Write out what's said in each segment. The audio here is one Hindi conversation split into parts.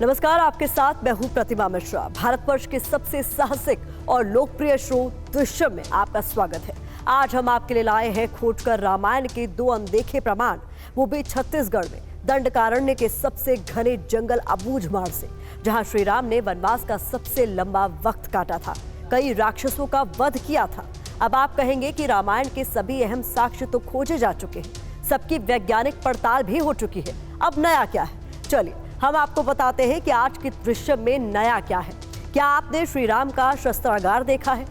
नमस्कार, आपके साथ मैं हूं प्रतिमा मिश्रा। भारतवर्ष के सबसे साहसिक और लोकप्रिय शो दृश्यम में आपका स्वागत है। आज हम आपके लिए लाए हैं खोजकर रामायण के दो अनदेखे प्रमाण, वो भी छत्तीसगढ़ में दंडकारण्य के सबसे घने जंगल अबूझमाड़ से, जहां श्री राम ने वनवास का सबसे लंबा वक्त काटा था, कई राक्षसों का वध किया था। अब आप कहेंगे कि रामायण के सभी अहम साक्ष्य तो खोजे जा चुके हैं, सबकी वैज्ञानिक पड़ताल भी हो चुकी है, अब नया क्या है? चलिए हम आपको बताते हैं कि आज के दृश्य में नया क्या है। क्या आपने श्री राम का शस्त्रागार देखा है,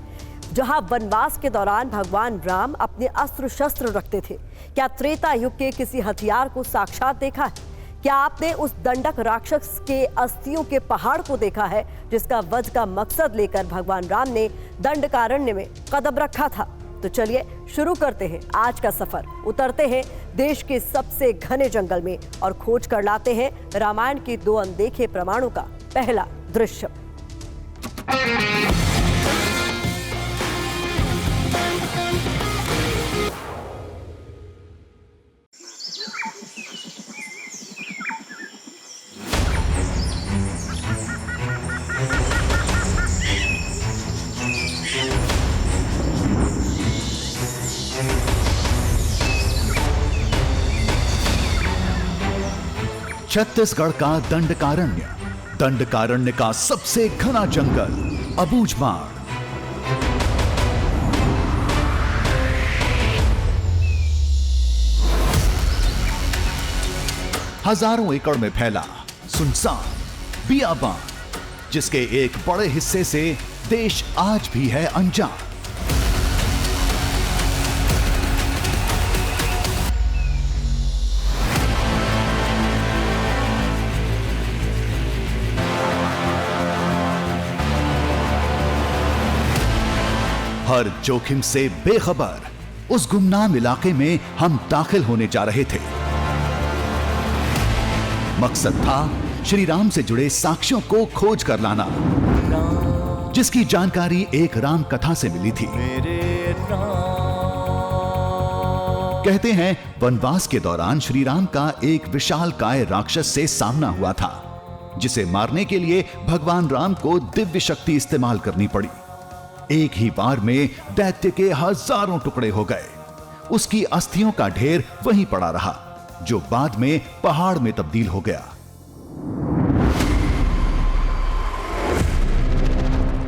जहां वनवास के दौरान भगवान राम अपने अस्त्र शस्त्र रखते थे? क्या त्रेता युग के किसी हथियार को साक्षात देखा है? क्या आपने उस दंडक राक्षस के अस्थियों के पहाड़ को देखा है, जिसका वध का मकसद लेकर भगवान राम ने दंडकारण्य में कदम रखा था? तो चलिए शुरू करते हैं आज का सफर। उतरते हैं देश के सबसे घने जंगल में और खोज कर लाते हैं रामायण के दो अनदेखे प्रमाणों का पहला दृश्य। छत्तीसगढ़ का दंडकारण्य, दंडकारण्य का सबसे घना जंगल अबूझमाड़। हजारों एकड़ में फैला सुनसान बियाबान, जिसके एक बड़े हिस्से से देश आज भी है अनजान। हर जोखिम से बेखबर उस गुमनाम इलाके में हम दाखिल होने जा रहे थे। मकसद था श्री राम से जुड़े साक्ष्यों को खोज कर लाना, जिसकी जानकारी एक राम कथा से मिली थी। कहते हैं वनवास के दौरान श्री राम का एक विशालकाय राक्षस से सामना हुआ था, जिसे मारने के लिए भगवान राम को दिव्य शक्ति इस्तेमाल करनी पड़ी। एक ही बार में दैत्य के हजारों टुकड़े हो गए। उसकी अस्थियों का ढेर वहीं पड़ा रहा, जो बाद में पहाड़ में तब्दील हो गया।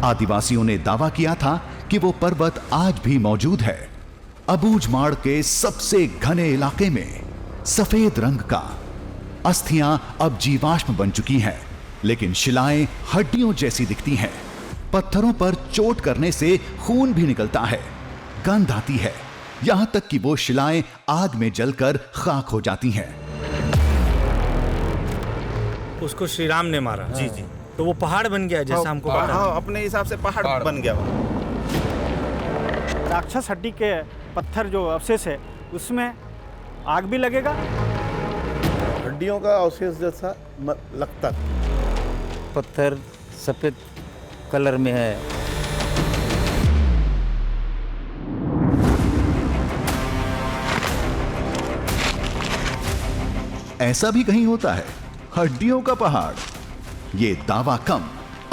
आदिवासियों ने दावा किया था कि वो पर्वत आज भी मौजूद है। अबूझमाड़ के सबसे घने इलाके में सफेद रंग का अस्थियां अब जीवाश्म बन चुकी हैं, लेकिन शिलाएं हड्डियों जैसी दिखती हैं। पत्थरों पर चोट करने से खून भी निकलता है, गंध आती है, यहां तक कि वो शिलाएं आग में जलकर खाक हो जाती हैं। उसको श्री राम ने मारा। जी जी। तो वो पहाड़ बन गया, जैसा हमको पता। हाँ, अपने हिसाब से पहाड़ बन गया। राक्षस हड्डी के पत्थर जो अवशेष है, उसमें आग भी लगेगा। हड्डियों का अवशेष जैसा लगता। पत्थर सफेद कलर में है। ऐसा भी कहीं होता है, हड्डियों का पहाड़। ये दावा कम,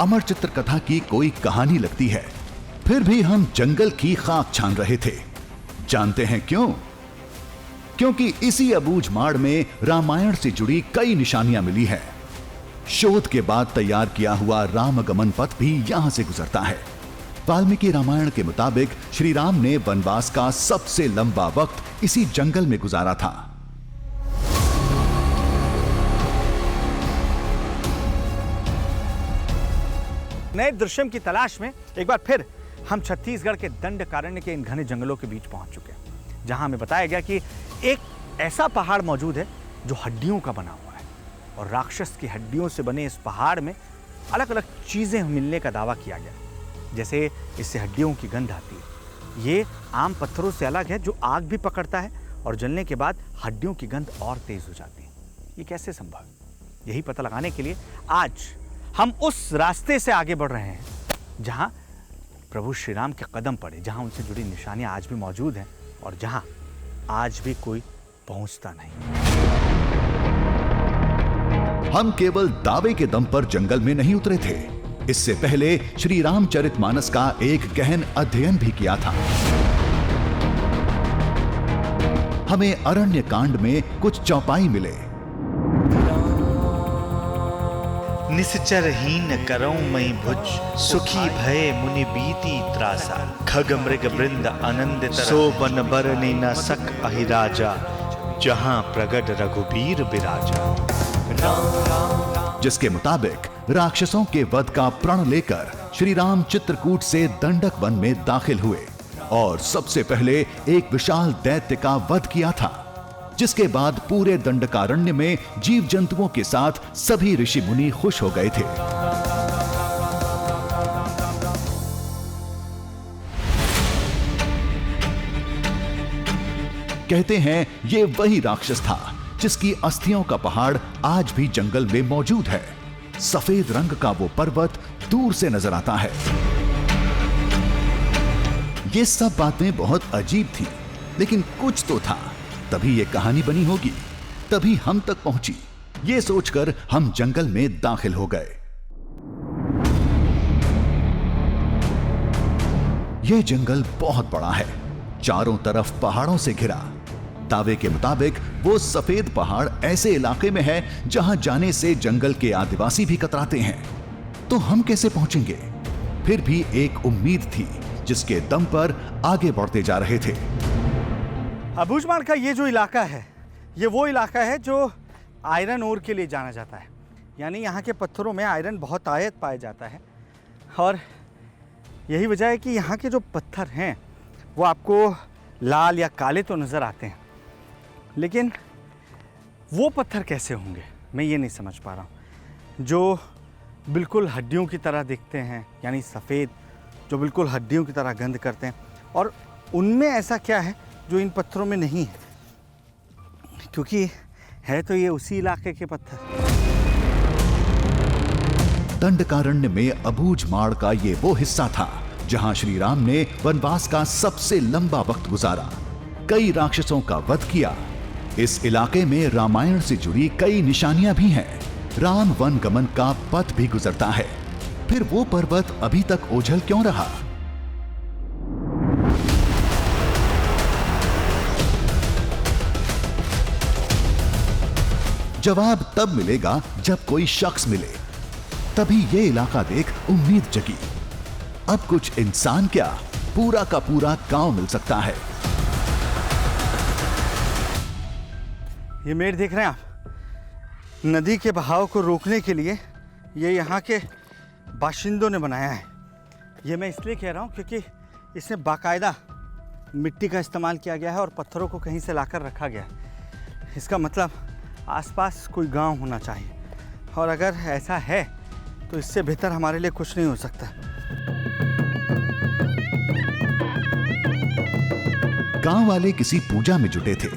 अमर चित्र कथा की कोई कहानी लगती है। फिर भी हम जंगल की खाक छान रहे थे। जानते हैं क्यों? क्योंकि इसी अबूझमाड़ में रामायण से जुड़ी कई निशानियां मिली है। शोध के बाद तैयार किया हुआ रामगमन पथ भी यहां से गुजरता है। वाल्मीकि रामायण के मुताबिक श्री राम ने वनवास का सबसे लंबा वक्त इसी जंगल में गुजारा था। नए दृश्यम की तलाश में एक बार फिर हम छत्तीसगढ़ के दंडकारण्य के इन घने जंगलों के बीच पहुंच चुके हैं, जहां हमें बताया गया कि एक ऐसा पहाड़ मौजूद है जो हड्डियों का बना हुआ है, और राक्षस की हड्डियों से बने इस पहाड़ में अलग अलग चीजें मिलने का दावा किया गया। जैसे इससे हड्डियों की गंध आती है। ये आम पत्थरों से अलग है, जो आग भी पकड़ता है और जलने के बाद हड्डियों की गंध और तेज हो जाती है। ये कैसे संभव है? यही पता लगाने के लिए आज हम उस रास्ते से आगे बढ़ रहे हैं जहां प्रभु श्री राम के कदम पड़े, जहां उनसे जुड़ी निशानियां आज भी मौजूद हैं और जहां आज भी कोई पहुंचता नहीं। हम केवल दावे के दम पर जंगल में नहीं उतरे थे। इससे पहले श्री रामचरितमानस का एक गहन अध्ययन भी किया था। हमें अरण्य कांड में कुछ चौपाई मिले। निश्चरहीन करौ मई भुज, सुखी भय मुनि बीती त्रासा। खग मृग वृंद आनंदित सो बन बरनि न सक अहिराजा, जहां प्रगट रघुबीर बिराजा। जिसके मुताबिक राक्षसों के वध का प्रण लेकर श्री राम चित्रकूट से दंडक वन में दाखिल हुए और सबसे पहले एक विशाल दैत्य का वध किया था, जिसके बाद पूरे दंडकारण्य में जीव जंतुओं के साथ सभी ऋषि मुनि खुश हो गए थे। कहते हैं ये वही राक्षस था जिसकी अस्थियों का पहाड़ आज भी जंगल में मौजूद है। सफेद रंग का वो पर्वत दूर से नजर आता है। ये सब बातें बहुत अजीब थी, लेकिन कुछ तो था, तभी ये कहानी बनी होगी, तभी हम तक पहुंची। ये सोचकर हम जंगल में दाखिल हो गए। ये जंगल बहुत बड़ा है, चारों तरफ पहाड़ों से घिरा। दावे के मुताबिक वो सफेद पहाड़ ऐसे इलाके में है जहां जाने से जंगल के आदिवासी भी कतराते हैं। तो हम कैसे पहुंचेंगे? फिर भी एक उम्मीद थी जिसके दम पर आगे बढ़ते जा रहे थे। अबूझमाड़ का ये जो इलाका है, ये वो इलाका है जो आयरन ओर के लिए जाना जाता है। यानी यहाँ के पत्थरों में आयरन बहुत आयत पाया जाता है और यही वजह है कि यहाँ के जो पत्थर हैं वो आपको लाल या काले तो नज़र आते हैं, लेकिन वो पत्थर कैसे होंगे मैं ये नहीं समझ पा रहा हूँ। जो बिल्कुल हड्डियों की तरह दिखते हैं, यानी सफ़ेद, जो बिल्कुल हड्डियों की तरह गंध करते हैं, और उनमें ऐसा क्या है जो इन पत्थरों में नहीं है? क्योंकि है तो ये उसी इलाके के पत्थर। दंडकारण्य में अबूझमाड़ का ये वो हिस्सा था जहां श्री राम ने वनवास का सबसे लंबा वक्त गुजारा, कई राक्षसों का वध किया। इस इलाके में रामायण से जुड़ी कई निशानियां भी हैं। राम वन गमन का पथ भी गुजरता है। फिर वो पर्वत अभी तक ओझल क्यों रहा? जवाब तब मिलेगा जब कोई शख्स मिले। तभी ये इलाका देख उम्मीद जगी। अब कुछ इंसान क्या, पूरा का पूरा गांव मिल सकता है। ये मेड़ देख रहे हैं आप, नदी के बहाव को रोकने के लिए ये यहाँ के बाशिंदों ने बनाया है। ये मैं इसलिए कह रहा हूँ क्योंकि इसमें बाकायदा मिट्टी का इस्तेमाल किया गया है और पत्थरों को कहीं से लाकर रखा गया है। इसका मतलब आसपास कोई गांव होना चाहिए, और अगर ऐसा है तो इससे बेहतर हमारे लिए कुछ नहीं हो सकता। गांव वाले किसी पूजा में जुटे थे।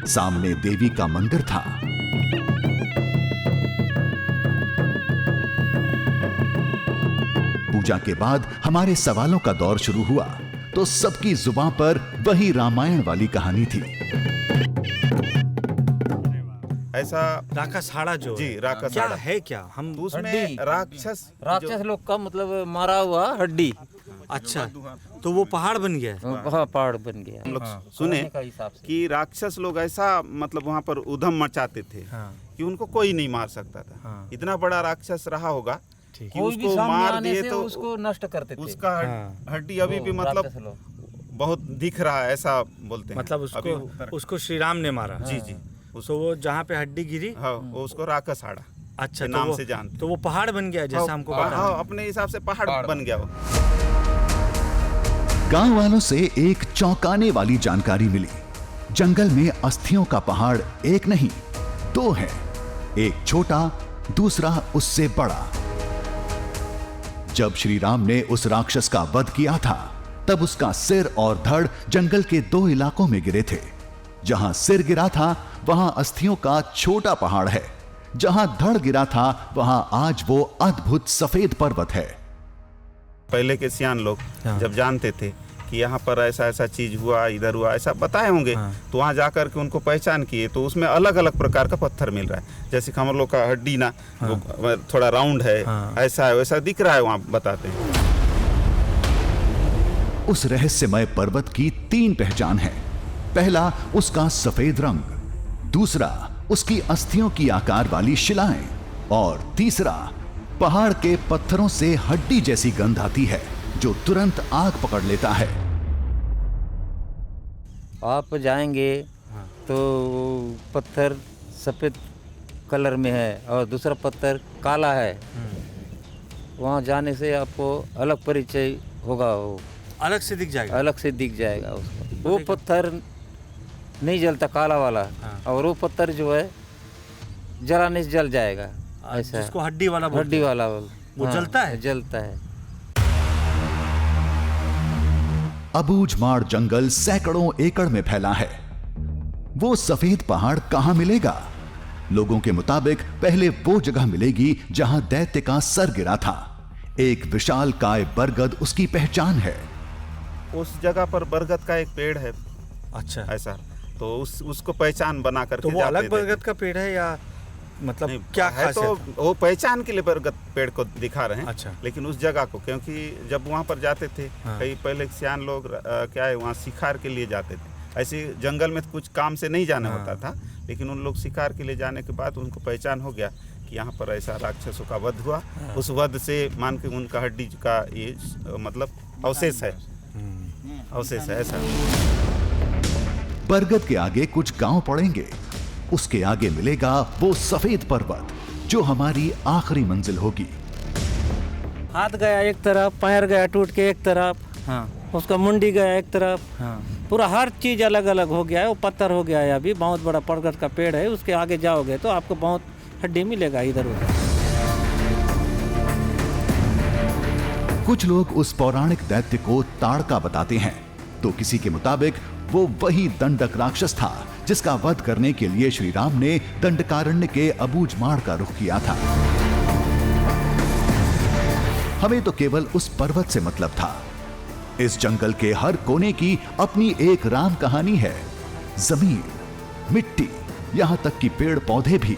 सामने देवी का मंदिर था। पूजा के बाद हमारे सवालों का दौर शुरू हुआ तो सबकी जुबान पर वही रामायण वाली कहानी थी। ऐसा राकासहाड़ा जो जी, है, राकासहाड़ा। क्या है क्या हम उसमें हड्डी। राक्षस राक्षस लोग का मतलब मारा हुआ हड्डी। अच्छा, तो वो पहाड़ बन गया है। हाँ, पहाड़ बन गया। हम लोग सुने का हिसाब से। कि राक्षस लोग ऐसा मतलब वहाँ पर उधम मचाते थे कि उनको कोई नहीं मार सकता था। इतना बड़ा राक्षस रहा होगा कि कोई भी उसको सामने मार आने दिए से तो उसको नष्ट करते थे। उसका हड्डी अभी भी राक्षस मतलब लोग। बहुत दिख रहा है, ऐसा बोलते हैं। मतलब अभी उसको श्री राम ने मारा। जी जी, तो वो जहाँ पे हड्डी गिरी, हाँ, वो उसको राकासहाड़ा अच्छा, के तो नाम वो- से जानते। तो वो पहाड़ बन गया जैसा हमको पता हाँ, है। अपने हिसाब से पहाड़ बन गया वो। गांव वालों से एक चौंकाने वाली जानकारी मिली। जंगल में अस्थियों का पहाड़ एक नहीं, दो है। एक छोटा, दूसरा उससे बड़ा। जब श्री राम ने उस राक्षस का वध किया था तब उसका सिर और धड़ जंगल के दो इलाकों में गिरे थे। जहां सिर गिरा था वहां अस्थियों का छोटा पहाड़ है, जहां धड़ गिरा था वहां आज वो अद्भुत सफेद पर्वत है। पहले के सियान लोग जब जानते थे कि यहाँ पर ऐसा ऐसा चीज़ हुआ, इधर हुआ, ऐसा बताए होंगे। तो वहाँ जा कर के उनको पहचान किए तो उसमें अलग अलग प्रकार का पत्थर मिल रहा है। जैसे कि हम लोग का हड्डी ना वो थोड़ा राउंड है, ऐसा है, वैसा दिख रहा है, वहाँ बताते हैं। उस रहस्यमय पर्वत की 3 पहचान है। पहला, उसका सफेद रंग, दूसरा, उसकी अस्थियों की आकार वाली शिलाएं, और तीसरा, पहाड़ के पत्थरों से हड्डी जैसी गंध आती है जो तुरंत आग पकड़ लेता है। आप जाएंगे तो पत्थर सफ़ेद कलर में है और दूसरा पत्थर काला है। वहाँ जाने से आपको अलग परिचय होगा, वो अलग से दिख जाएगा। अलग से दिख जाएगा उसको। वो पत्थर नहीं जलता, काला वाला, और वो पत्थर जो है जलाने से जल जाएगा। ऐसा जिसको हड्डी वाला बोलते हड्डी हैं। वाला वो जलता है? जलता है। अबूझमाड़ जंगल सैकड़ों एकड़ में फैला है। वो सफेद पहाड़ कहां मिलेगा? लोगों के मुताबिक पहले वो जगह मिलेगी जहां दैत्य का सर गिरा था। एक विशाल काय बरगद उसकी पहचान है। उस जगह पर बरगद का एक पेड़ है। अच्छा, ऐसा तो उसको पहचान बना करके तो वो जाते अलग थे। बरगद का पेड़ है या मतलब नहीं, क्या है खासियत तो है? वो पहचान के लिए बरगद पेड़ को दिखा रहे हैं। अच्छा। लेकिन उस जगह को, क्योंकि जब वहाँ पर जाते थे, कई पहले सियान लोग क्या है, वहाँ शिकार के लिए जाते थे। ऐसे जंगल में कुछ काम से नहीं जाना होता था, लेकिन उन लोग शिकार के लिए जाने के बाद उनको पहचान हो गया कि यहाँ पर ऐसा राक्षसों का वध हुआ। उस वध से मान के उनका हड्डी का ये मतलब अवशेष है, अवशेष है ऐसा। बरगद के आगे कुछ गांव पड़ेंगे, उसके आगे मिलेगा वो सफेद पर्वत जो हमारी आखिरी मंजिल होगी। हाथ गया एक तरफ, पैर गया टूट के एक तरफ, हाँ, उसका मुंडी गया एक तरफ, हाँ, पूरा हर चीज अलग अलग हो गया है। वो पत्थर हो गया है। अभी बहुत बड़ा बरगद का पेड़ है, उसके आगे जाओगे तो आपको बहुत हड्डी मिलेगा इधर उधर। कुछ लोग उस पौराणिक दैत्य को ताड़का बताते हैं, तो किसी के मुताबिक वो वही दंडक राक्षस था जिसका वध करने के लिए श्री राम ने दंडकारण्य के अबूझमाड़ का रुख किया था। हमें तो केवल उस पर्वत से मतलब था। इस जंगल के हर कोने की अपनी एक राम कहानी है। जमीन, मिट्टी, यहां तक कि पेड़ पौधे भी।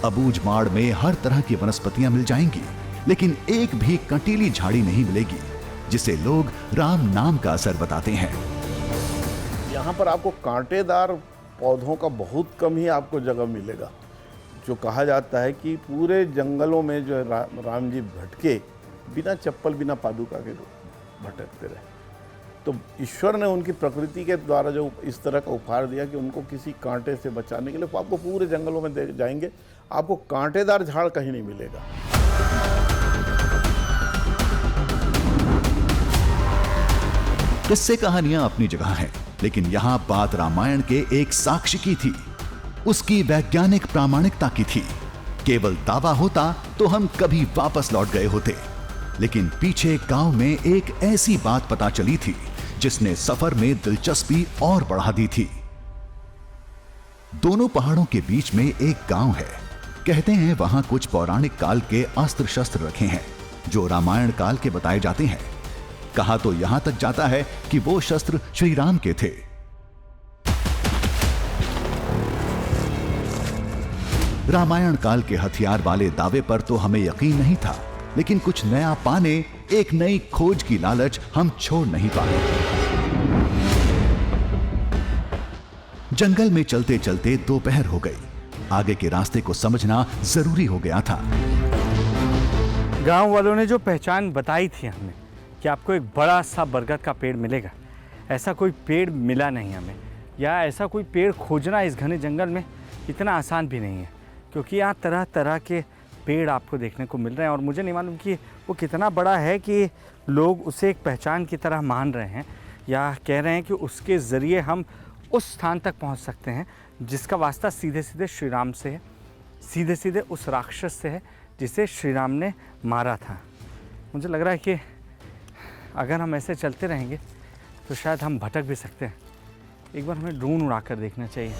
अबूझमाड़ में हर तरह की वनस्पतियां मिल जाएंगी, लेकिन एक भी कंटीली झाड़ी नहीं मिलेगी जिसे लोग राम नाम का असर बताते हैं। यहाँ पर आपको कांटेदार पौधों का बहुत कम ही आपको जगह मिलेगा। जो कहा जाता है कि पूरे जंगलों में जो राम जी भटके, बिना चप्पल बिना पादुका के भटकते रहे। तो ईश्वर ने उनकी प्रकृति के द्वारा जो इस तरह का उपहार दिया कि उनको किसी कांटे से बचाने के लिए आपको पूरे जंगलों में जाएंगे, आपको कांटेदार झाड़ कहीं नहीं मिलेगा। किस्से कहानियां अपनी जगह हैं, लेकिन यहां बात रामायण के एक साक्ष्य की थी, उसकी वैज्ञानिक प्रामाणिकता की थी। केवल दावा होता तो हम कभी वापस लौट गए होते, लेकिन पीछे गांव में एक ऐसी बात पता चली थी जिसने सफर में दिलचस्पी और बढ़ा दी थी। दोनों पहाड़ों के बीच में एक गांव है। कहते हैं वहां कुछ पौराणिक काल के अस्त्र शस्त्र रखे हैं जो रामायण काल के बताए जाते हैं। कहा तो यहां तक जाता है कि वो शस्त्र श्री राम के थे। रामायण काल के हथियार वाले दावे पर तो हमें यकीन नहीं था, लेकिन कुछ नया पाने, एक नई खोज की लालच हम छोड़ नहीं पाए। जंगल में चलते चलते दोपहर हो गई। आगे के रास्ते को समझना जरूरी हो गया था। गांव वालों ने जो पहचान बताई थी हमें कि आपको एक बड़ा सा बरगद का पेड़ मिलेगा, ऐसा कोई पेड़ मिला नहीं हमें, या ऐसा कोई पेड़ खोजना इस घने जंगल में इतना आसान भी नहीं है, क्योंकि यहाँ तरह तरह के पेड़ आपको देखने को मिल रहे हैं। और मुझे नहीं मालूम कि वो कितना बड़ा है कि लोग उसे एक पहचान की तरह मान रहे हैं, या कह रहे हैं कि उसके ज़रिए हम उस स्थान तक पहुँच सकते हैं जिसका वास्ता सीधे सीधे श्री राम से है, सीधे सीधे उस राक्षस से है जिसे श्री राम ने मारा था। मुझे लग रहा है कि अगर हम ऐसे चलते रहेंगे तो शायद हम भटक भी सकते हैं। एक बार हमें ड्रोन उड़ाकर देखना चाहिए।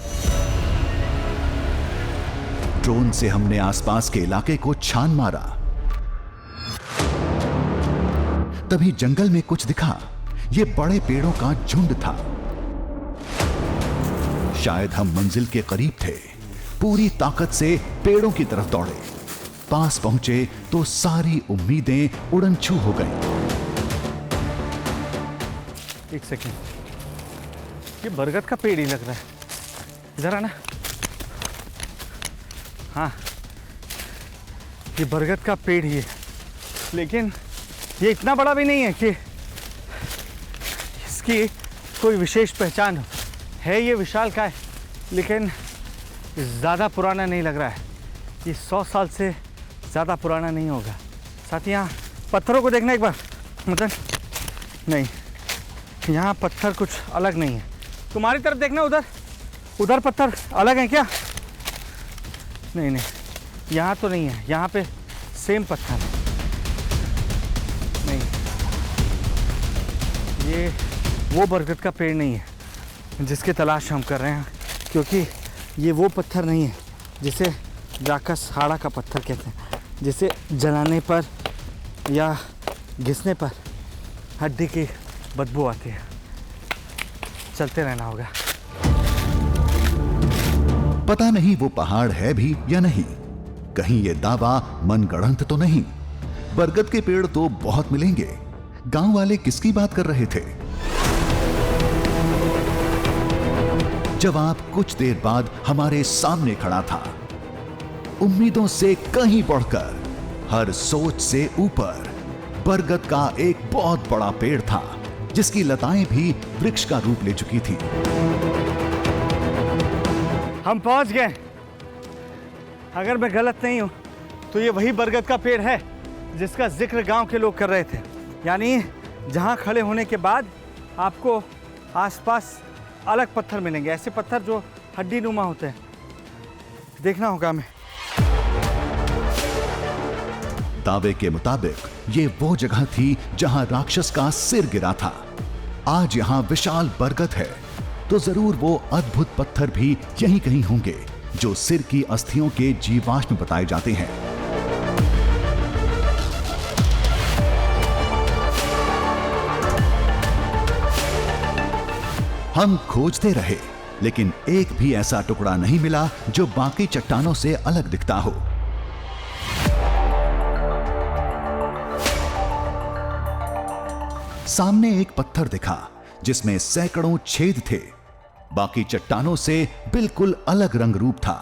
ड्रोन से हमने आसपास के इलाके को छान मारा। तभी जंगल में कुछ दिखा। ये बड़े पेड़ों का झुंड था। शायद हम मंजिल के करीब थे। पूरी ताकत से पेड़ों की तरफ दौड़े। पास पहुंचे तो सारी उम्मीदें उड़न छू हो गईं। एक सेकेंड, ये बरगद का पेड़ ही लग रहा है। इधर आना। हाँ, ये बरगद का पेड़ ही है, लेकिन ये इतना बड़ा भी नहीं है कि इसकी कोई विशेष पहचान हो। है ये विशालकाय, लेकिन ज़्यादा पुराना नहीं लग रहा है। ये 100 साल से ज़्यादा पुराना नहीं होगा। साथ ही यहाँ पत्थरों को देखना एक बार, मतलब नहीं, यहाँ पत्थर कुछ अलग नहीं है। तुम्हारी तरफ देखना, उधर उधर पत्थर अलग हैं क्या? नहीं नहीं, यहाँ तो नहीं है, यहाँ पे सेम पत्थर है। नहीं, ये वो बरगद का पेड़ नहीं है जिसकी तलाश हम कर रहे हैं, क्योंकि ये वो पत्थर नहीं है जिसे राक्षस हाड़ा का पत्थर कहते हैं, जिसे जलाने पर या घिसने पर हड्डी की बदबू आती है। चलते रहना होगा। पता नहीं वो पहाड़ है भी या नहीं। कहीं ये दावा मनगढ़ंत तो नहीं। बरगद के पेड़ तो बहुत मिलेंगे। गांव वाले किसकी बात कर रहे थे? जवाब कुछ देर बाद हमारे सामने खड़ा था। उम्मीदों से कहीं बढ़कर, हर सोच से ऊपर, बरगद का एक बहुत बड़ा पेड़ था, जिसकी लताएं भी वृक्ष का रूप ले चुकी थी। हम पहुंच गए। अगर मैं गलत नहीं हूं तो ये वही बरगद का पेड़ है जिसका जिक्र गांव के लोग कर रहे थे। यानी जहां खड़े होने के बाद आपको आसपास अलग पत्थर मिलेंगे, ऐसे पत्थर जो हड्डी नुमा होते हैं। देखना होगा हमें। दावे के मुताबिक ये वो जगह थी जहां राक्षस का सिर गिरा था। आज यहां विशाल बरगद है, तो जरूर वो अद्भुत पत्थर भी यहीं कहीं होंगे जो सिर की अस्थियों के जीवाश्म बताए जाते हैं। हम खोजते रहे, लेकिन एक भी ऐसा टुकड़ा नहीं मिला जो बाकी चट्टानों से अलग दिखता हो। सामने एक पत्थर दिखा जिसमें सैकड़ों छेद थे। बाकी चट्टानों से बिल्कुल अलग रंग रूप था।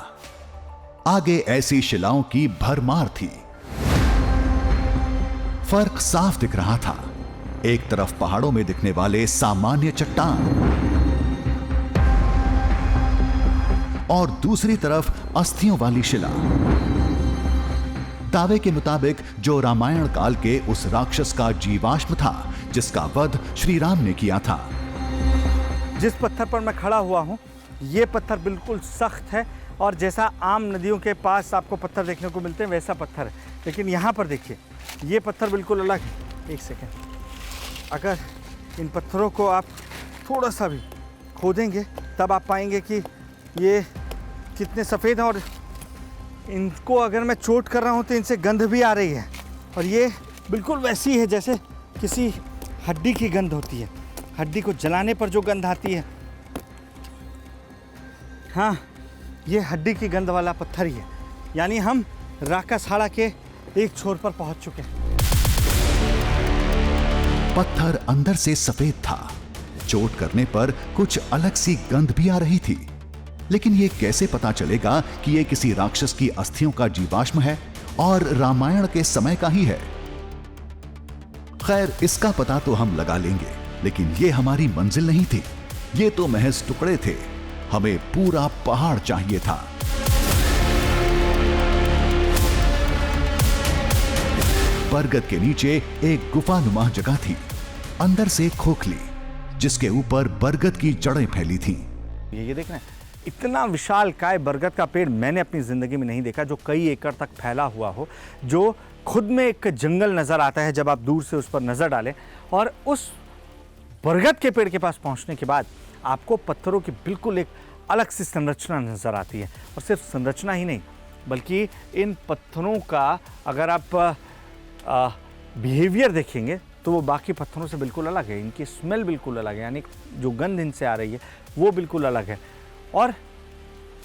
आगे ऐसी शिलाओं की भरमार थी। फर्क साफ दिख रहा था। एक तरफ पहाड़ों में दिखने वाले सामान्य चट्टान और दूसरी तरफ अस्थियों वाली शिला। दावे के मुताबिक जो रामायण काल के उस राक्षस का जीवाश्म था जिसका वध श्री राम ने किया था। जिस पत्थर पर मैं खड़ा हुआ हूँ, ये पत्थर बिल्कुल सख्त है और जैसा आम नदियों के पास आपको पत्थर देखने को मिलते हैं वैसा पत्थर है। लेकिन यहाँ पर देखिए, ये पत्थर बिल्कुल अलग है। एक सेकेंड, अगर इन पत्थरों को आप थोड़ा सा भी खोदेंगे तब आप पाएंगे कि ये कितने सफ़ेद हैं, और इनको अगर मैं चोट कर रहा हूँ तो इनसे गंध भी आ रही है। और ये बिल्कुल वैसी है जैसे किसी हड्डी की गंध होती है, हड्डी को जलाने पर जो गंध आती है। हाँ, ये हड्डी की गंध वाला पत्थर ही है। यानी हम राक्षसहाड़ा के एक छोर पर पहुंच चुके हैं। पत्थर अंदर से सफेद था। चोट करने पर कुछ अलग सी गंध भी आ रही थी। लेकिन ये कैसे पता चलेगा कि ये किसी राक्षस की अस्थियों का जीवाश्म है और रामायण के समय का ही है? खैर, इसका पता तो हम लगा लेंगे, लेकिन ये हमारी मंजिल नहीं थी। ये तो महज टुकड़े थे। हमें पूरा पहाड़ चाहिए था। बरगद के नीचे एक गुफानुमा जगह थी, अंदर से खोखली, जिसके ऊपर बरगद की जड़ें फैली थीं। ये देख रहे हैं, इतना विशाल काय बरगद का पेड़ मैंने अपनी ज़िंदगी में नहीं देखा जो कई एकड़ तक फैला हुआ हो, जो खुद में एक जंगल नज़र आता है जब आप दूर से उस पर नज़र डालें। और उस बरगद के पेड़ के पास पहुंचने के बाद आपको पत्थरों की बिल्कुल एक अलग सी संरचना नज़र आती है। और सिर्फ संरचना ही नहीं, बल्कि इन पत्थरों का अगर आप बिहेवियर देखेंगे तो वो बाकी पत्थरों से बिल्कुल अलग है। इनकी स्मेल बिल्कुल अलग है, यानी जो गंध इनसे आ रही है वो बिल्कुल अलग है। और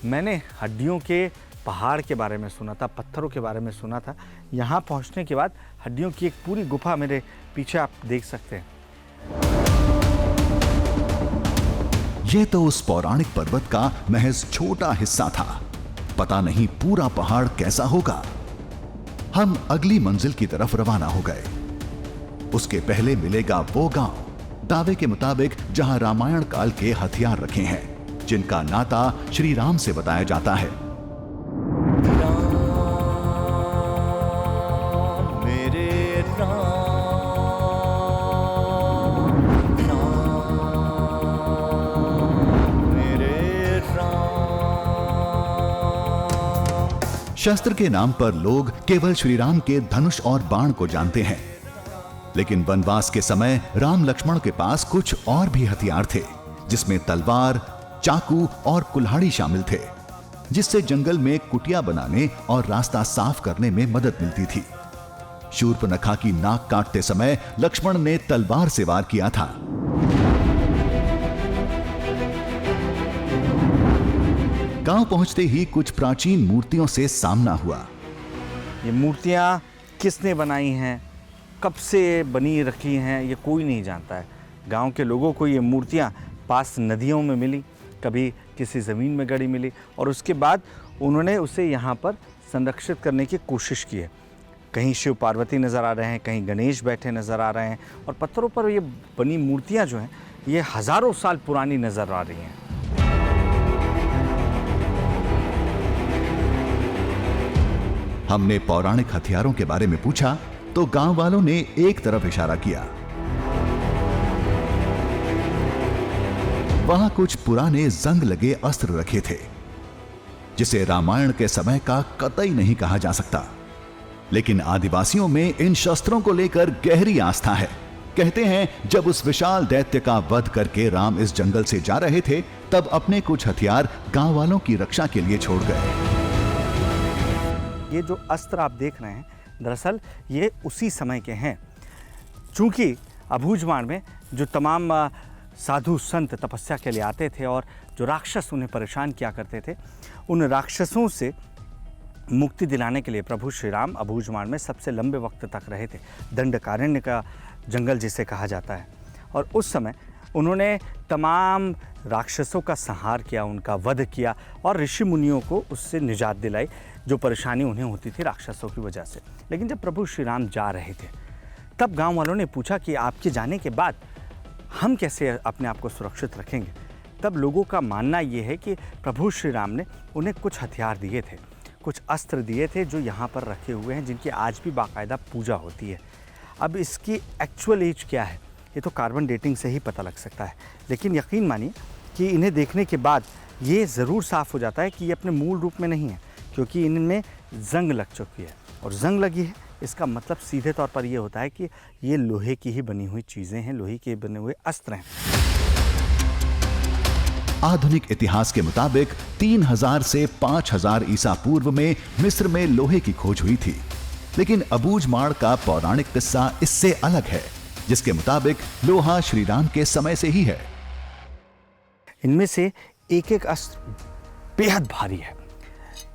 मैंने हड्डियों के पहाड़ के बारे में सुना था, पत्थरों के बारे में सुना था। यहाँ पहुँचने के बाद हड्डियों की एक पूरी गुफा मेरे पीछे आप देख सकते हैं। ये तो उस पौराणिक पर्वत का महज छोटा हिस्सा था। पता नहीं पूरा पहाड़ कैसा होगा। हम अगली मंजिल की तरफ रवाना हो गए। उसके पहले मिलेगा वो गांव, दावे के मुताबिक जहां रामायण काल के हथियार रखे हैं, जिनका नाता श्री राम से बताया जाता है। शस्त्र के नाम पर लोग केवल श्री राम के धनुष और बाण को जानते हैं, लेकिन वनवास के समय राम लक्ष्मण के पास कुछ और भी हथियार थे, जिसमें तलवार, चाकू और कुल्हाड़ी शामिल थे, जिससे जंगल में कुटिया बनाने और रास्ता साफ करने में मदद मिलती थी। शूर्पनखा की नाक काटते समय लक्ष्मण ने तलवार से वार किया था। गांव पहुंचते ही कुछ प्राचीन मूर्तियों से सामना हुआ। ये मूर्तियाँ किसने बनाई हैं, कब से बनी रखी हैं, ये कोई नहीं जानता है। गांव के लोगों को ये मूर्तियाँ पास नदियों में मिली, कभी किसी ज़मीन में गड़ी मिली, और उसके बाद उन्होंने उसे यहाँ पर संरक्षित करने की कोशिश की है। कहीं शिव पार्वती नज़र आ रहे हैं, कहीं गणेश बैठे नज़र आ रहे हैं, और पत्थरों पर ये बनी मूर्तियाँ जो हैं ये हज़ारों साल पुरानी नज़र आ रही हैं। हमने पौराणिक हथियारों के बारे में पूछा तो गांव वालों ने एक तरफ इशारा किया। वहां कुछ पुराने जंग लगे अस्त्र रखे थे, जिसे रामायण के समय का कतई नहीं कहा जा सकता। लेकिन आदिवासियों में इन शस्त्रों को लेकर गहरी आस्था है। कहते हैं जब उस विशाल दैत्य का वध करके राम इस जंगल से जा रहे थे, तब अपने कुछ हथियार गांव वालों की रक्षा के लिए छोड़ गए। ये जो अस्त्र आप देख रहे हैं, दरअसल ये उसी समय के हैं। चूँकि अबूझमाड़ में जो तमाम साधु संत तपस्या के लिए आते थे और जो राक्षस उन्हें परेशान किया करते थे, उन राक्षसों से मुक्ति दिलाने के लिए प्रभु श्री राम अबूझमाड़ में सबसे लंबे वक्त तक रहे थे। दंडकारण्य का जंगल जिसे कहा जाता है। और उस समय उन्होंने तमाम राक्षसों का संहार किया, उनका वध किया और ऋषि मुनियों को उससे निजात दिलाई, जो परेशानी उन्हें होती थी राक्षसों की वजह से। लेकिन जब प्रभु श्री राम जा रहे थे, तब गांव वालों ने पूछा कि आपके जाने के बाद हम कैसे अपने आप को सुरक्षित रखेंगे। तब लोगों का मानना ये है कि प्रभु श्री राम ने उन्हें कुछ हथियार दिए थे, कुछ अस्त्र दिए थे, जो यहाँ पर रखे हुए हैं, जिनकी आज भी बाकायदा पूजा होती है। अब इसकी एक्चुअल एज क्या है, ये तो कार्बन डेटिंग से ही पता लग सकता है। लेकिन यकीन मानिए कि इन्हें देखने के बाद ये ज़रूर साफ़ हो जाता है कि ये अपने मूल रूप में नहीं है, क्योंकि इनमें जंग लग चुकी है। और जंग लगी है, इसका मतलब सीधे तौर पर ये होता है कि ये लोहे की ही बनी हुई चीज़ें हैं, लोहे के बने हुए अस्त्र हैं। आधुनिक इतिहास के मुताबिक 3000 से 5000 ईसा पूर्व में मिस्र में लोहे की खोज हुई थी। लेकिन अबूझमाड़ का पौराणिक किस्सा इससे अलग है, जिसके मुताबिक लोहा श्री राम के समय से ही है। इनमें से एक एक अस्त्र बेहद भारी है,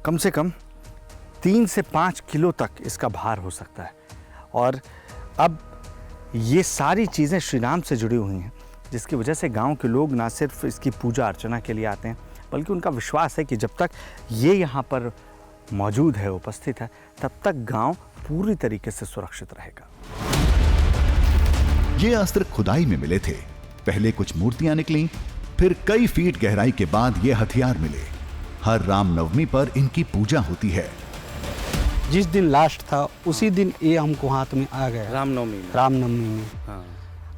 कम से कम 3 से 5 किलो तक इसका भार हो सकता है। और अब ये सारी चीज़ें श्री राम से जुड़ी हुई हैं, जिसकी वजह से गांव के लोग ना सिर्फ इसकी पूजा अर्चना के लिए आते हैं, बल्कि उनका विश्वास है कि जब तक ये यहाँ पर मौजूद है, उपस्थित है, तब तक गांव पूरी तरीके से सुरक्षित रहेगा। ये अस्त्र खुदाई में मिले थे। पहले कुछ मूर्तियां निकली, फिर कई फीट गहराई के बाद ये हथियार मिले। हर रामनवमी पर इनकी पूजा होती है। जिस दिन लास्ट था उसी दिन ये हमको हाथ में आ गया। रामनवमी में हाँ।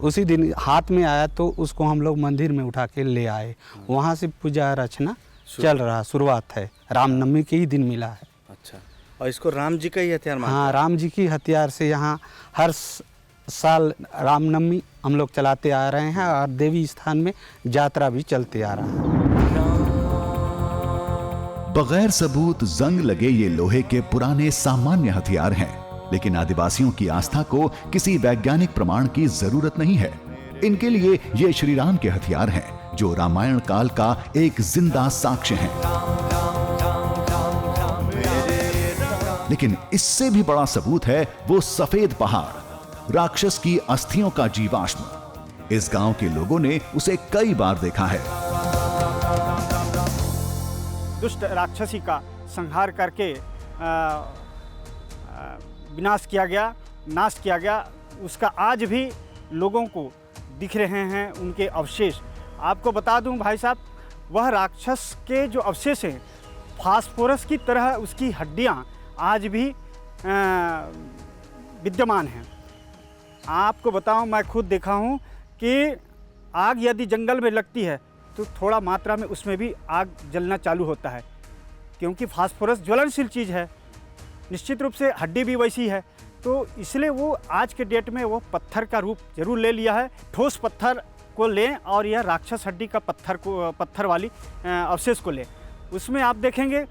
उसी दिन हाथ में आया, तो उसको हम लोग मंदिर में उठा के ले आए। वहाँ से पूजा अर्चना चल रहा, शुरुआत है। रामनवमी के ही दिन मिला है। अच्छा, और इसको राम जी का ही हथियार मानते हैं? हाँ, राम जी की हथियार से यहाँ हर साल रामनवमी हम लोग चलाते आ रहे हैं, और देवी स्थान में यात्रा भी चलते आ रहा है। बगैर सबूत जंग लगे ये लोहे के पुराने सामान्य हथियार हैं, लेकिन आदिवासियों की आस्था को किसी वैज्ञानिक प्रमाण की जरूरत नहीं है। इनके लिए ये श्री राम के हथियार हैं, जो रामायण काल का एक जिंदा साक्ष्य हैं। लेकिन इससे भी बड़ा सबूत है वो सफेद पहाड़, राक्षस की अस्थियों का जीवाश्म। इस गांव के लोगों ने उसे कई बार देखा है। दुष्ट राक्षसी का संहार करके विनाश किया गया, नाश किया गया, उसका आज भी लोगों को दिख रहे हैं उनके अवशेष। आपको बता दूं भाई साहब, वह राक्षस के जो अवशेष हैं, फास्फोरस की तरह उसकी हड्डियां आज भी विद्यमान हैं। आपको बताऊं, मैं खुद देखा हूं कि आग यदि जंगल में लगती है तो थोड़ा मात्रा में उसमें भी आग जलना चालू होता है, क्योंकि फास्फोरस ज्वलनशील चीज़ है। निश्चित रूप से हड्डी भी वैसी है, तो इसलिए वो आज के डेट में वो पत्थर का रूप जरूर ले लिया है। ठोस पत्थर को लें और यह राक्षस हड्डी का पत्थर वाली अवशेष को लें, उसमें आप देखेंगे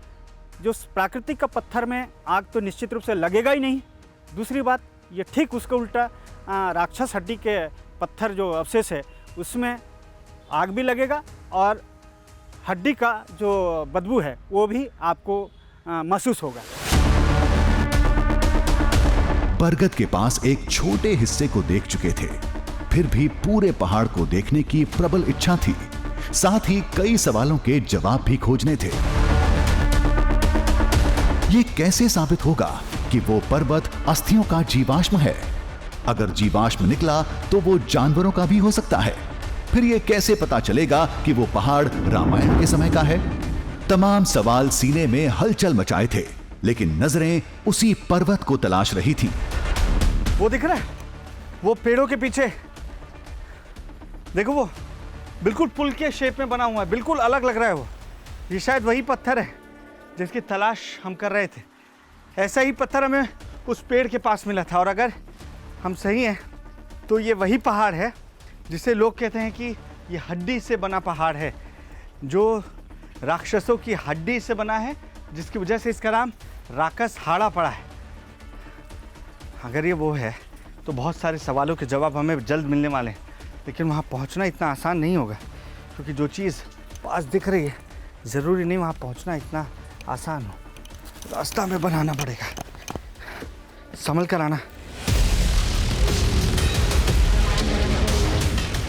जो प्राकृतिक का पत्थर में आग तो निश्चित रूप से लगेगा ही नहीं। दूसरी बात, ये ठीक उसका उल्टा राक्षस हड्डी के पत्थर जो अवशेष है उसमें आग भी लगेगा और हड्डी का जो बदबू है वो भी आपको महसूस होगा। बरगद के पास एक छोटे हिस्से को देख चुके थे, फिर भी पूरे पहाड़ को देखने की प्रबल इच्छा थी। साथ ही कई सवालों के जवाब भी खोजने थे। ये कैसे साबित होगा कि वो पर्वत अस्थियों का जीवाश्म है? अगर जीवाश्म निकला तो वो जानवरों का भी हो सकता है। फिर ये कैसे पता चलेगा कि वो पहाड़ रामायण के समय का है? तमाम सवाल सीने में हलचल मचाए थे, लेकिन नजरें उसी पर्वत को तलाश रही थी। वो दिख रहा है, वो पेड़ों के पीछे देखो, वो बिल्कुल पुल के शेप में बना हुआ है, बिल्कुल अलग लग रहा है वो। ये शायद वही पत्थर है जिसकी तलाश हम कर रहे थे। ऐसा ही पत्थर हमें उस पेड़ के पास मिला था, और अगर हम सही हैं तो ये वही पहाड़ है जिसे लोग कहते हैं कि ये हड्डी से बना पहाड़ है, जो राक्षसों की हड्डी से बना है, जिसकी वजह से इसका नाम राकसहाड़ा पड़ा है। अगर ये वो है तो बहुत सारे सवालों के जवाब हमें जल्द मिलने वाले हैं, लेकिन वहाँ पहुँचना इतना आसान नहीं होगा, क्योंकि जो चीज़ पास दिख रही है ज़रूरी नहीं वहाँ पहुँचना इतना आसान हो। रास्ता में बनाना पड़ेगा, संभल कर आना।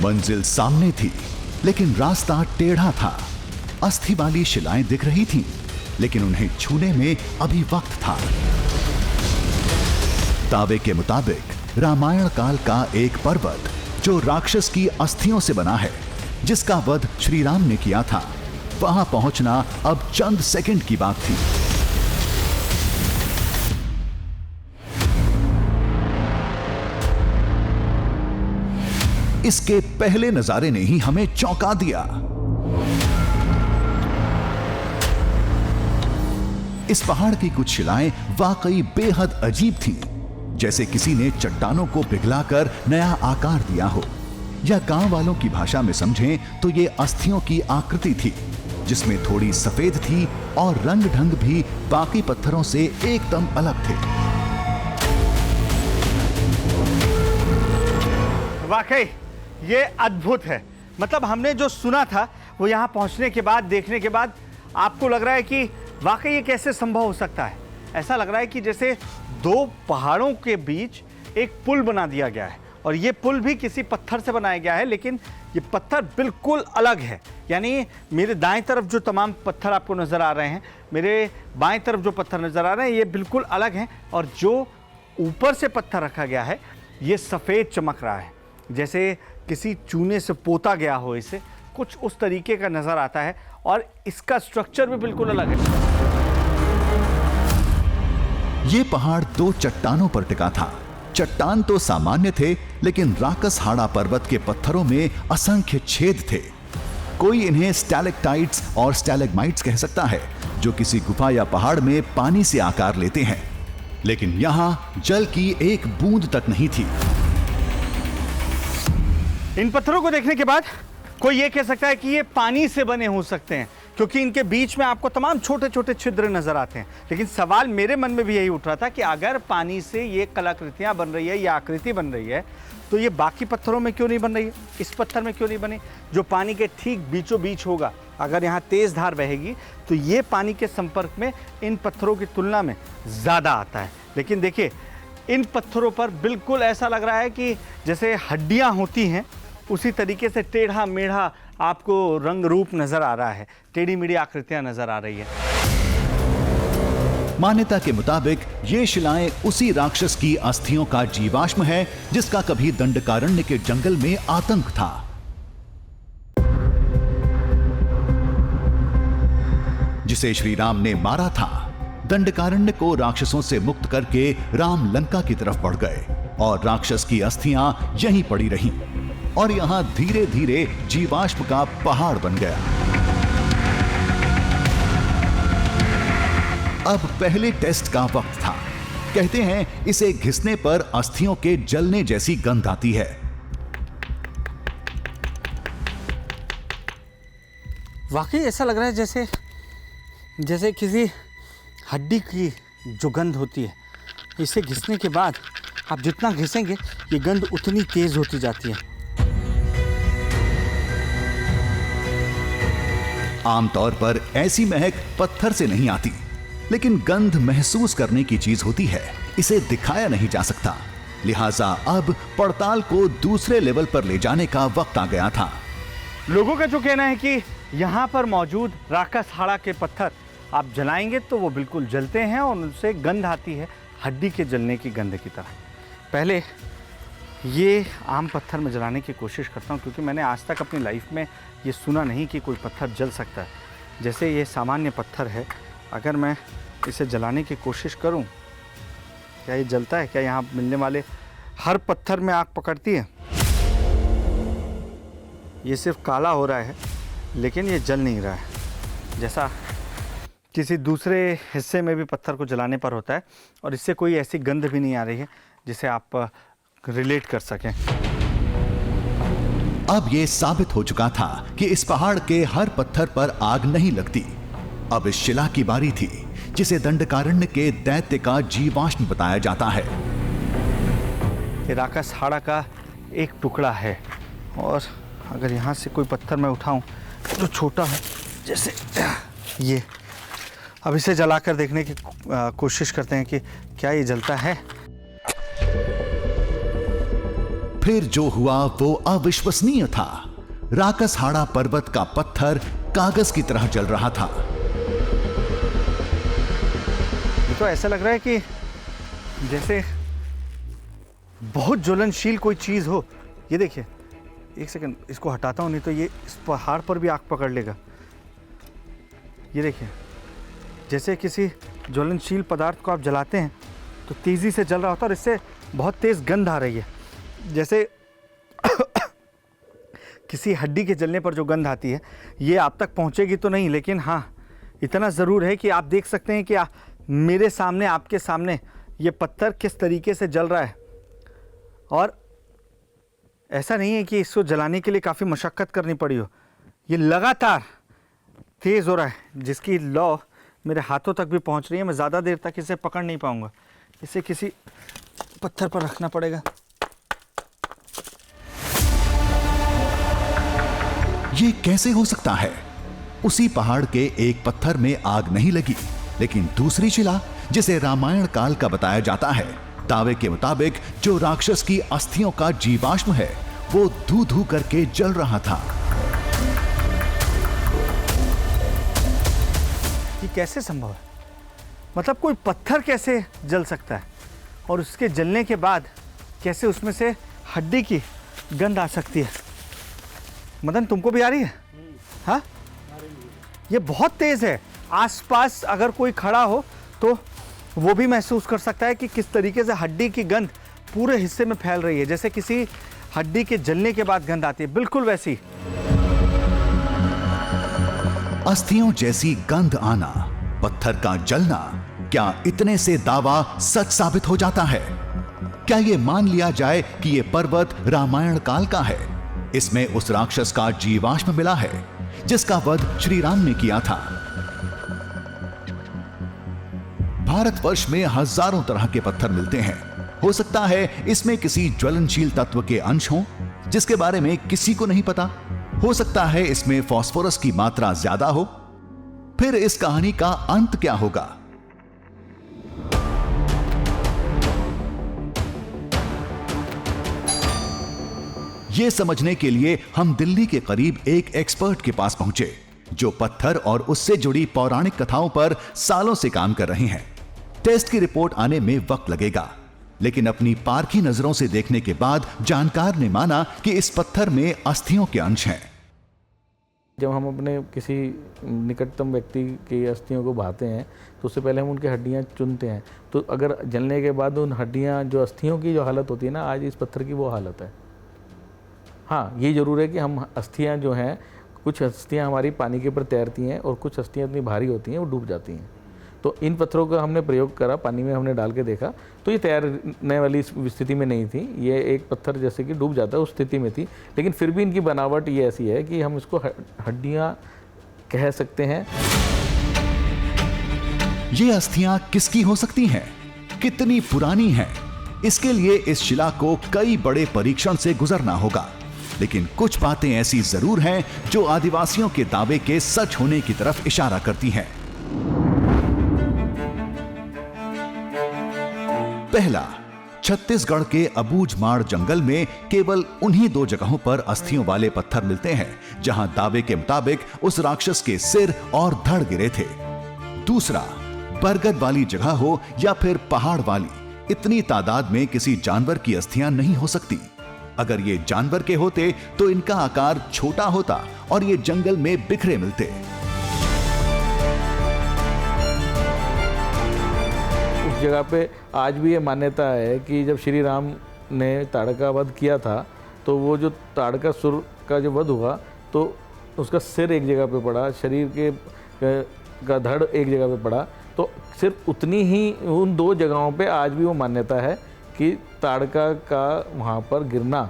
मंजिल सामने थी, लेकिन रास्ता टेढ़ा था। अस्थि वाली शिलाएं दिख रही थीं, लेकिन उन्हें छूने में अभी वक्त था। दावे के मुताबिक रामायण काल का एक पर्वत जो राक्षस की अस्थियों से बना है, जिसका वध श्री राम ने किया था, वहां पहुंचना अब चंद सेकंड की बात थी। इसके पहले नजारे ने ही हमें चौंका दिया। इस पहाड़ की कुछ शिलाएं वाकई बेहद अजीब थीं, जैसे किसी ने चट्टानों को पिघलाकर नया आकार दिया हो, या गांव वालों की भाषा में समझें तो ये अस्थियों की आकृति थी, जिसमें थोड़ी सफेद थी और रंग ढंग भी बाकी पत्थरों से एकदम अलग थे। वाकई ये अद्भुत है। मतलब हमने जो सुना था वो यहाँ पहुँचने के बाद, देखने के बाद आपको लग रहा है कि वाकई ये कैसे संभव हो सकता है। ऐसा लग रहा है कि जैसे दो पहाड़ों के बीच एक पुल बना दिया गया है, और ये पुल भी किसी पत्थर से बनाया गया है, लेकिन ये पत्थर बिल्कुल अलग है। यानी मेरे दाएं तरफ जो तमाम पत्थर आपको नज़र आ रहे हैं, मेरे बाएं तरफ जो पत्थर नज़र आ रहे हैं, ये बिल्कुल अलग हैं, और जो ऊपर से पत्थर रखा गया है ये सफ़ेद चमक रहा है, जैसे किसी चूने से पोता गया हो। इसे कुछ उस तरीके का नज़र आता है, और इसका स्ट्रक्चर भी बिल्कुल अलग है। ये पहाड़ दो चट्टानों पर टिका था। चट्टान तो सामान्य थे, लेकिन राकसहाड़ा पर्वत के पत्थरों में असंख्य छेद थे। कोई इन्हें स्टैलेक्टाइट्स और स्टैलेग्माइट्स कह सकता है, जो किसी गुफा या पहाड़ में पानी से आकार लेते हैं, लेकिन यहां जल की एक बूंद तक नहीं थी। इन पत्थरों को देखने के बाद कोई ये कह सकता है कि ये पानी से बने हो सकते हैं, क्योंकि इनके बीच में आपको तमाम छोटे छोटे छिद्र नजर आते हैं। लेकिन सवाल मेरे मन में भी यही उठ रहा था कि अगर पानी से ये कलाकृतियां बन रही है या आकृति बन रही है तो ये बाकी पत्थरों में क्यों नहीं बन रही है, इस पत्थर में क्यों नहीं बनी, जो पानी के ठीक बीचों बीच होगा। अगर यहाँ तेज धार बहेगी तो ये पानी के संपर्क में इन पत्थरों की तुलना में ज़्यादा आता है। लेकिन देखिए इन पत्थरों पर बिल्कुल ऐसा लग रहा है कि जैसे हड्डियाँ होती हैं, उसी तरीके से टेढ़ा मेढ़ा आपको रंग रूप नज़र आ रहा है, टेढ़ी मेढ़ी आकृतियाँ नज़र आ रही है। मान्यता के मुताबिक ये शिलाएं उसी राक्षस की अस्थियों का जीवाश्म है जिसका कभी दंडकारण्य के जंगल में आतंक था। जिसे श्री राम ने मारा था। दंडकारण्य को राक्षसों से मुक्त करके राम लंका की तरफ बढ़ गए और राक्षस की अस्थियां यहीं पड़ी रहीं और यहां धीरे धीरे जीवाश्म का पहाड़ बन गया। अब पहले टेस्ट का वक्त था। कहते हैं इसे घिसने पर अस्थियों के जलने जैसी गंध आती है। वाकई ऐसा लग रहा है जैसे किसी हड्डी की जो गंध होती है, इसे घिसने के बाद आप जितना घिसेंगे ये गंध उतनी तेज होती जाती है। आमतौर पर ऐसी महक पत्थर से नहीं आती, लेकिन गंध महसूस करने की चीज होती है, इसे दिखाया नहीं जा सकता। लिहाजा अब पड़ताल को दूसरे लेवल पर ले जाने का वक्त आ गया था। लोगों का जो कहना है कि यहाँ पर मौजूद राकसहाड़ा के पत्थर आप जलाएंगे तो वो बिल्कुल जलते हैं और उनसे गंध आती है हड्डी के जलने की गंध की तरह। पहले ये आम पत्थर में जलाने की कोशिश करता हूँ, क्योंकि मैंने आज तक अपनी लाइफ में ये सुना नहीं कि कोई पत्थर जल सकता है। जैसे ये सामान्य पत्थर है, अगर मैं इसे जलाने की कोशिश करूं, क्या ये जलता है? क्या यहाँ मिलने वाले हर पत्थर में आग पकड़ती है? ये सिर्फ काला हो रहा है, लेकिन ये जल नहीं रहा है, जैसा किसी दूसरे हिस्से में भी पत्थर को जलाने पर होता है। और इससे कोई ऐसी गंध भी नहीं आ रही है जिसे आप रिलेट कर सकें। अब ये साबित हो चुका था कि इस पहाड़ के हर पत्थर पर आग नहीं लगती। अब इस शिला की बारी थी जिसे दंडकारण्य के दैत्य का जीवाश्म बताया जाता है। ये राकसहाड़ा का एक टुकड़ा है और अगर यहाँ से कोई पत्थर मैं उठाऊं जो छोटा है, जैसे ये, अब इसे जलाकर देखने की कोशिश करते हैं कि क्या ये जलता है। फिर जो हुआ वो अविश्वसनीय था। राकसहाड़ा पर्वत का पत्थर कागज की तरह जल रहा था। तो ऐसा लग रहा है कि जैसे बहुत ज्वलनशील कोई चीज हो। ये देखिए, एक सेकंड इसको हटाता हूँ, नहीं तो ये इस पहाड़ पर भी आग पकड़ लेगा। ये देखिए, जैसे किसी ज्वलनशील पदार्थ को आप जलाते हैं तो तेजी से जल रहा होता है और इससे बहुत तेज गंध आ रही है। जैसे किसी हड्डी के जलने पर जो गंध आती है, ये आप तक पहुंचेगी तो नहीं, लेकिन हाँ इतना ज़रूर है कि आप देख सकते हैं कि मेरे सामने, आपके सामने ये पत्थर किस तरीके से जल रहा है। और ऐसा नहीं है कि इसको जलाने के लिए काफ़ी मशक्क़त करनी पड़ी हो, ये लगातार तेज़ हो रहा है, जिसकी लौ मेरे हाथों तक भी पहुंच रही है। मैं ज़्यादा देर तक इसे पकड़ नहीं पाऊंगा, इसे किसी पत्थर पर रखना पड़ेगा। ये कैसे हो सकता है? उसी पहाड़ के एक पत्थर में आग नहीं लगी, लेकिन दूसरी शिला जिसे रामायण काल का बताया जाता है, दावे के मुताबिक जो राक्षस की अस्थियों का जीवाश्म है वो धू धू करके जल रहा था। ये कैसे संभव है? मतलब कोई पत्थर कैसे जल सकता है और उसके जलने के बाद कैसे उसमें से हड्डी की गंध आ सकती है? मदन, तुमको भी आ रही है? हाँ, ये बहुत तेज है। आसपास अगर कोई खड़ा हो तो वो भी महसूस कर सकता है कि किस तरीके से हड्डी की गंध पूरे हिस्से में फैल रही है, जैसे किसी हड्डी के जलने के बाद गंध आती है, बिल्कुल वैसी। अस्थियों जैसी गंध आना, पत्थर का जलना, क्या इतने से दावा सच साबित हो जाता है? क्या ये मान लिया जाए कि ये पर्वत रामायण काल का है? इसमें उस राक्षस का जीवाश्म मिला है जिसका वध श्री राम ने किया था। भारतवर्ष में हजारों तरह के पत्थर मिलते हैं। हो सकता है इसमें किसी ज्वलनशील तत्व के अंश हों जिसके बारे में किसी को नहीं पता। हो सकता है इसमें फास्फोरस की मात्रा ज्यादा हो। फिर इस कहानी का अंत क्या होगा? यह समझने के लिए हम दिल्ली के करीब एक एक्सपर्ट के पास पहुंचे जो पत्थर और उससे जुड़ी पौराणिक कथाओं पर सालों से काम कर रहे हैं। टेस्ट की रिपोर्ट आने में वक्त लगेगा, लेकिन अपनी पारखी नजरों से देखने के बाद जानकार ने माना कि इस पत्थर में अस्थियों के अंश हैं। जब हम अपने किसी निकटतम व्यक्ति की अस्थियों को बहाते हैं तो उससे पहले हम उनकी हड्डियां चुनते हैं। तो अगर जलने के बाद उन हड्डियां जो अस्थियों की जो हालत होती है ना, आज इस पत्थर की वो हालत है। हाँ, ये ज़रूर है कि हम अस्थियां जो हैं, कुछ अस्थियां हमारी पानी के ऊपर तैरती हैं और कुछ अस्थियां इतनी भारी होती हैं वो डूब जाती हैं। तो इन पत्थरों का हमने प्रयोग करा, पानी में हमने डाल के देखा तो ये तैरने वाली स्थिति में नहीं थी। ये एक पत्थर जैसे कि डूब जाता है उस स्थिति में थी, लेकिन फिर भी इनकी बनावट ये ऐसी है कि हम इसको हड्डियाँ कह सकते हैं। ये अस्थियां किसकी हो सकती हैं? कितनी पुरानी हैं? इसके लिए इस शिला को कई बड़े परीक्षण से गुजरना होगा, लेकिन कुछ बातें ऐसी जरूर हैं जो आदिवासियों के दावे के सच होने की तरफ इशारा करती हैं। पहला, छत्तीसगढ़ के अबूझमाड़ जंगल में केवल उन्हीं 2 जगहों पर अस्थियों वाले पत्थर मिलते हैं जहां दावे के मुताबिक उस राक्षस के सिर और धड़ गिरे थे। दूसरा, बरगद वाली जगह हो या फिर पहाड़ वाली, इतनी तादाद में किसी जानवर की अस्थियां नहीं हो सकती। अगर ये जानवर के होते तो इनका आकार छोटा होता और ये जंगल में बिखरे मिलते। उस जगह पे आज भी ये मान्यता है कि जब श्री राम ने ताड़का वध किया था तो वो जो ताड़कासुर का जो वध हुआ तो उसका सिर एक जगह पे पड़ा, शरीर का धड़ एक जगह पे पड़ा। तो सिर्फ उतनी ही उन 2 जगहों पे आज भी वो मान्यता है कि ताड़का का वहाँ पर गिरना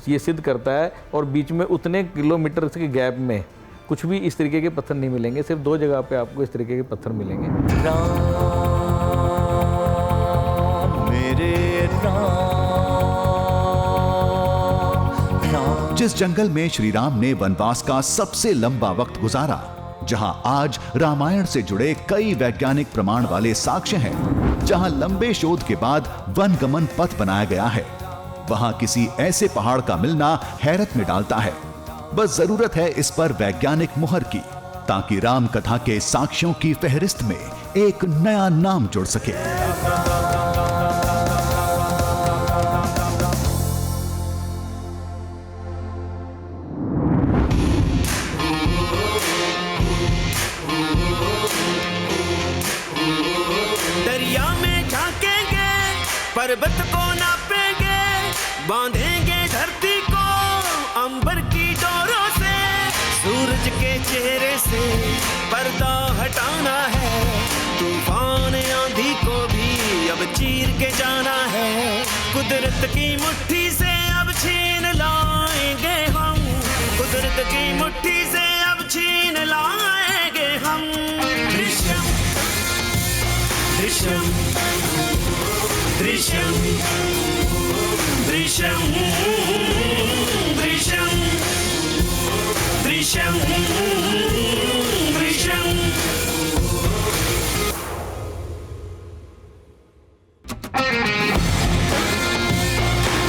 ये सिद्ध करता है। और बीच में उतने किलोमीटर के गैप में कुछ भी इस तरीके के पत्थर नहीं मिलेंगे, सिर्फ 2 जगह पे आपको इस तरीके के पत्थर मिलेंगे। जिस जंगल में श्री राम ने वनवास का सबसे लंबा वक्त गुजारा, जहां आज रामायण से जुड़े कई वैज्ञानिक प्रमाण वाले साक्ष्य हैं, जहां लंबे शोध के बाद वनगमन पथ बनाया गया है, वहां किसी ऐसे पहाड़ का मिलना हैरत में डालता है। बस जरूरत है इस पर वैज्ञानिक मुहर की, ताकि राम कथा के साक्ष्यों की फहरिस्त में एक नया नाम जुड़ सके। दरिया में झांकेंगे, पर्वत को नापेंगे, बांधेंगे धरती को अंबर की डोरों से, सूरज के चेहरे से पर्दा हटाना है, तूफान आंधी को भी अब चीर के जाना है, कुदरत की मुट्ठी से अब छीन लाएंगे हम, कुदरत की मुट्ठी से अब छीन लाएंगे हम। दृश्यम दृश्यम दृश्यम दृश्यम